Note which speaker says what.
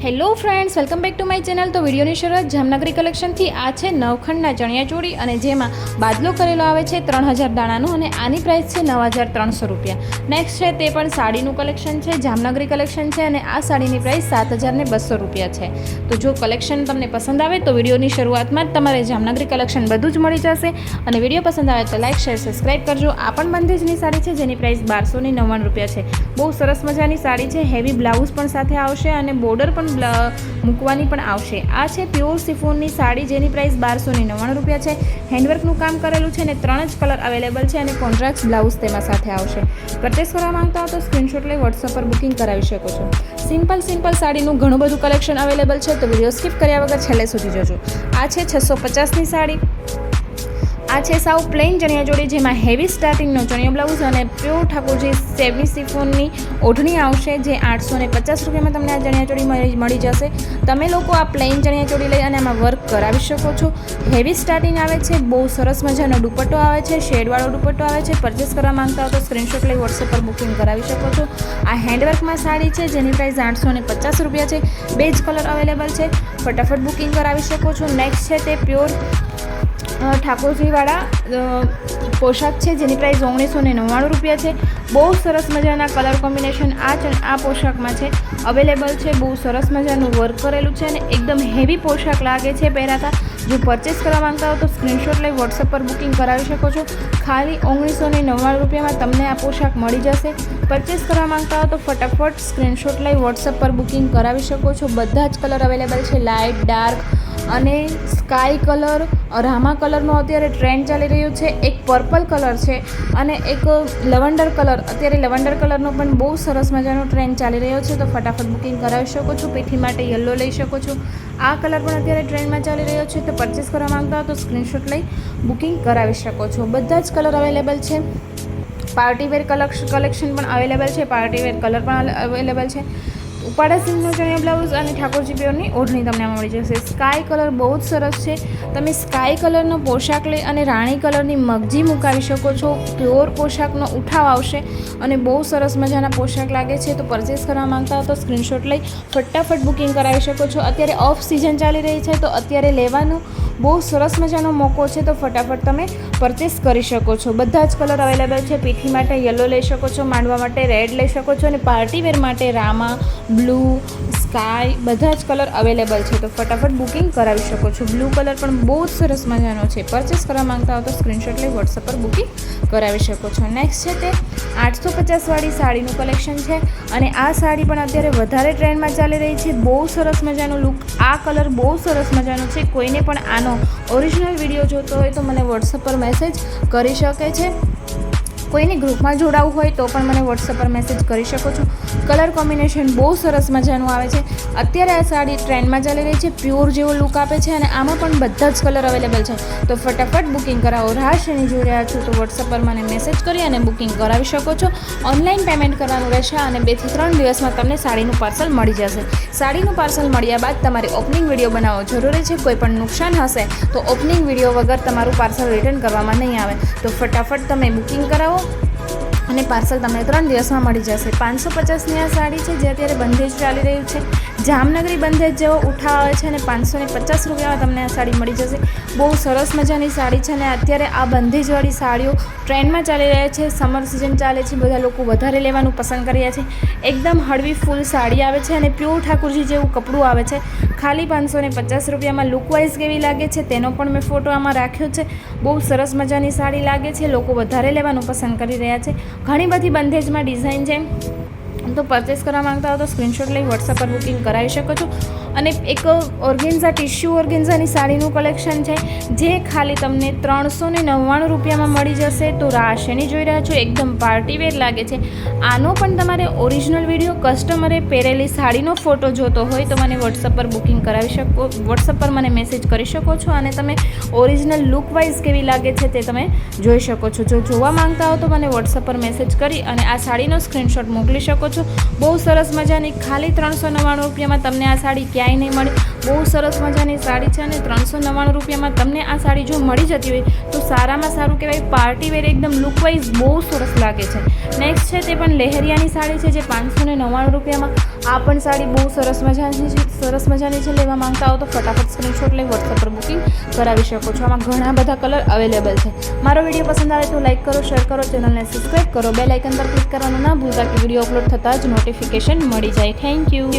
Speaker 1: Hello friends, welcome back to my channel. તો વિડીયોની શરૂઆત જામનગરી કલેક્શનથી। આ છે નવખંડના ચણિયાચોળી અને જેમાં બાદલો કરેલો આવે છે 3000 દાણાનો અને આની પ્રાઇસ છે 9300 રૂપિયા। નેક્સ્ટ છે તે પણ સાડીનું કલેક્શન છે, જામનગરી કલેક્શન છે અને આ સાડીની પ્રાઇસ 7200 રૂપિયા છે। તો જો કલેક્શન તમને પસંદ આવે તો વિડીયોની શરૂઆતમાં જ તમારે જામનગરી કલેક્શન બધું જ મળી જશે અને વિડીયો પસંદ આવે તો લાઇક શેર સબસ્ક્રાઇબ કરજો। આ પણ બંધેજની સાડી છે જેની પ્રાઇસ 1299 રૂપિયા છે। બહુ સરસ મજાની સાડી છે, હેવી બ્લાઉઝ પણ સાથે આવશે અને બોર્ડર પણ મૂકવાની પણ આવશે। આ છે પ્યોર સિફોનની સાડી જેની પ્રાઇસ 1299 રૂપિયા છે। હેન્ડવર્કનું કામ કરેલું છે અને 3 જ કલર અવેલેબલ છે અને કોન્ટ્રાસ્ટ બ્લાઉઝ તેમાં સાથે આવશે। પરચેસ કરવા માંગતા હો તો સ્ક્રીનશોટ લઈ વોટ્સઅપ પર બુકિંગ કરાવી શકો છો। સિમ્પલ સાડીનું ઘણું બધું કલેક્શન અવેલેબલ છે, તો વિડીયો સ્કીપ કર્યા વગર છેલ્લે સુધી જોજો। આ છે 650ની સાડી। આ છે સાવ પ્લેન ચણિયાચોળી જેમાં હેવી સ્ટાર્ટિંગનો ચણિયો બ્લાઉઝ અને પ્યોર ઠાકોરજી સેમી સિફોનની ઓઢણી આવશે જે 850 રૂપિયામાં તમને આ ચણિયાચોળી મળી જશે। તમે લોકો આ પ્લેન ચણિયાચોળી લઈ અને આમાં વર્ક કરાવી શકો છો। હેવી સ્ટાર્ટિંગ આવે છે, બહુ સરસ મજાનો દુપટ્ટો આવે છે, શેડવાળો દુપટ્ટો આવે છે। પરચેસ કરવા માંગતા હો તો સ્ક્રીનશોટ લઈ વોટ્સએપ પર બુકિંગ કરાવી શકો છો। આ હેન્ડવર્કમાં સાડી છે જેની પ્રાઇસ 850 રૂપિયા છે। 2 જ કલર અવેલેબલ છે, ફટાફટ બુકિંગ કરાવી શકો છો। નેક્સ્ટ છે તે પ્યોર ઠાકોરજીવાળા પોશાક છે જેની પ્રાઇસ 1999 રૂપિયા છે। બહુ સરસ મજાના કલર કોમ્બિનેશન આ પોશાકમાં છે અવેલેબલ છે। બહુ સરસ મજાનું વર્ક કરેલું છે અને એકદમ હેવી પોશાક લાગે છે પહેરાતા। જો પરચેસ કરવા માંગતા હો તો સ્ક્રીનશોટ લઈ વોટ્સએપ પર બુકિંગ કરાવી શકો છો। ખાલી 1999 રૂપિયામાં તમને આ પોશાક મળી જશે। પરચેસ કરવા માંગતા હો તો ફટાફટ સ્ક્રીનશોટ લઈ વોટ્સએપ પર બુકિંગ કરાવી શકો છો। બધા જ કલર અવેલેબલ છે, લાઇટ, ડાર્ક અને સ્કાય કલર, રામા કલરનો અત્યારે ટ્રેન્ડ ચાલી રહ્યો છે। એક પર્પલ કલર છે અને એક લવંડર કલર, અત્યારે લવંડર કલરનો પણ બહુ સરસ મજાનો ટ્રેન્ડ ચાલી રહ્યો છે, તો ફટાફટ બુકિંગ કરાવી શકો છો। પીઠી માટે યલો લઈ શકો છો। આ કલર પણ અત્યારે ટ્રેન્ડમાં ચાલી રહ્યો છે, તો પરચેસ કરવા માંગતા હો તો સ્ક્રીનશોટ લઈ બુકિંગ કરાવી શકો છો। બધા જ કલર અવેલેબલ છે। પાર્ટીવેર કલેક્શન પણ અવેલેબલ છે, પાર્ટીવેર કલર પણ અવેલેબલ છે। ઉપાડા સિલ્કનો ચણિયો બ્લાઉઝ અને ઠાકોરજી પ્યોરની ઓઢણી તમને મળી જશે। સ્કાય કલર બહુ જ સરસ છે, તમે સ્કાય કલરનો પોશાક લઈ અને રાણી કલરની મગજી મુકાવી શકો છો। પ્યોર પોશાકનો ઉઠાવ આવશે અને બહુ સરસ મજાના પોશાક લાગે છે, તો પરચેસ કરવા માંગતા હો તો સ્ક્રીનશોટ લઈ ફટાફટ બુકિંગ કરાવી શકો છો। અત્યારે ઓફ સિઝન ચાલી રહી છે, તો અત્યારે લેવાનું બહુ સરસ મજાનો મોકો છે, તો ફટાફટ તમે પરચેસ કરી શકો છો। બધા જ કલર અવેલેબલ છે। પીઠી માટે યલો લઈ શકો છો, માંડવા માટે રેડ લઈ શકો છો અને પાર્ટીવેર માટે રામા, બ્લુ, સ્કાય બધા જ કલર અવેલેબલ છે, તો ફટાફટ બુકિંગ કરાવી શકો છો। બ્લુ કલર પણ બહુ જ સરસ મજાનો છે। પરચેસ કરવા માંગતા હો તો સ્ક્રીનશોટ લઈ વોટ્સએપ પર બુકિંગ કરાવી શકો છો। નેક્સ્ટ છે તે 850વાળી સાડીનું કલેક્શન છે અને આ સાડી પણ અત્યારે વધારે ટ્રેન્ડમાં ચાલી રહી છે। બહુ સરસ મજાનો લુક, આ કલર બહુ સરસ મજાનો છે। કોઈને પણ આનો ઓરિજિનલ વિડીયો જોતો હોય તો મને વોટ્સએપ પર મેસેજ કરી શકે છે। કોઈને ગ્રુપમાં જોડાવવું હોય તો પણ મને વોટ્સએપ પર મેસેજ કરી શકો છો। કલર કોમ્બિનેશન બહુ સરસ મજાનું આવે છે। અત્યારે આ સાડી ટ્રેન્ડમાં ચાલી રહી છે, પ્યોર જેવો લુક આપે છે અને આમાં પણ બધા જ કલર અવેલેબલ છે, તો ફટાફટ બુકિંગ કરાવો। રાહ શેની જોઈ રહ્યા છો તો વોટ્સએપ પર મને મેસેજ કરી અને બુકિંગ કરાવી શકો છો। ઓનલાઈન પેમેન્ટ કરવાનું રહેશે અને 2 થી 3 દિવસમાં તમને સાડીનું પાર્સલ મળી જશે। સાડીનું પાર્સલ મળ્યા બાદ તમારે ઓપનિંગ વિડીયો બનાવવો જરૂરી છે। કોઈ પણ નુકસાન હશે તો ઓપનિંગ વિડીયો વગર તમારું પાર્સલ રિટર્ન કરવામાં નહીં આવે, તો ફટાફટ તમે બુકિંગ કરાવો અને પાર્સલ તમને 3 દિવસમાં મળી જશે। 550ની આ સાડી છે જે અત્યારે બંધેજ ચાલી રહ્યું છે। જામનગરી બંધેજ જેવો ઉઠાવ આવે છે અને 550 રૂપિયામાં તમને આ સાડી મળી જશે। બહુ સરસ મજાની સાડી છે અને અત્યારે આ બંધેજવાળી સાડીઓ ટ્રેન્ડમાં ચાલી રહ્યા છે। સમર સિઝન ચાલે છે, બધા લોકો વધારે લેવાનું પસંદ કરી રહ્યા છે। એકદમ હળવી ફૂલ સાડી આવે છે અને પ્યોર ઠાકોરજી જેવું કપડું આવે છે। ખાલી 550 રૂપિયામાં લુકવાઇઝ કેવી લાગે છે તેનો પણ મેં ફોટો આમાં રાખ્યો છે। બહુ સરસ મજાની સાડી લાગે છે, લોકો વધારે લેવાનું પસંદ કરી રહ્યા છે। ઘણી બધી બંધેજમાં ડિઝાઇન છે, તો પરચેસ કરવા માંગતા હો તો સ્ક્રીનશોટ લઈ વોટ્સએપ પર બુકિંગ કરાવી શકો છો। અને એક ઓર્ગેન્ઝા ટિશ્યુ ઓર્ગેન્ઝાની સાડીનું કલેક્શન છે જે ખાલી તમને 399 રૂપિયામાં મળી જશે, તો રાહ શેની જોઈ રહ્યા છો? એકદમ પાર્ટીવેર લાગે છે। આનો પણ તમારે ઓરિજિનલ વિડીયો, કસ્ટમરે પહેરેલી સાડીનો ફોટો જોતો હોય તો મને વોટ્સએપ પર બુકિંગ કરાવી શકો, વોટ્સએપ પર મને મેસેજ કરી શકો છો અને તમે ઓરિજિનલ લુકવાઇઝ કેવી લાગે છે તે તમે જોઈ શકો છો। જો જોવા માંગતા હો તો મને વોટ્સએપ પર મેસેજ કરી અને આ સાડીનો સ્ક્રીનશોટ મોકલી શકો છો। બહુ સરસ મજાની ખાલી 399 રૂપિયામાં તમને આ સાડી ક્યાંય નહીં મળે। બહુ સરસ મજાની સાડી છે અને 399 રૂપિયામાં તમને આ સાડી જો મળી જતી હોય તો સારામાં સારું કહેવાય। પાર્ટીવેર એકદમ લુકવાઇઝ બહુ સરસ લાગે છે। નેક્સ્ટ છે તે પણ લહેરિયાની સાડી છે જે 599 રૂપિયામાં આ પણ સાડી બહુ સરસ મજાની છે. લેવા માંગતા હો તો ફટાફટ સ્ક્રીનશોટ લઈ વોટ્સએપ પર બુકિંગ કરાવી શકો છો. આમાં ઘણા બધા કલર અવેલેબલ છે. મારો વિડીયો પસંદ આવે તો લાઇક કરો, શેર કરો, ચેનલને સબસ્ક્રાઈબ કરો, બેલ આઇકન પર ક્લિક કરવાનું ના ભૂલતા કે વિડીયો અપલોડ થતાં જ નોટિફિકેશન મળી જાય. Thank you.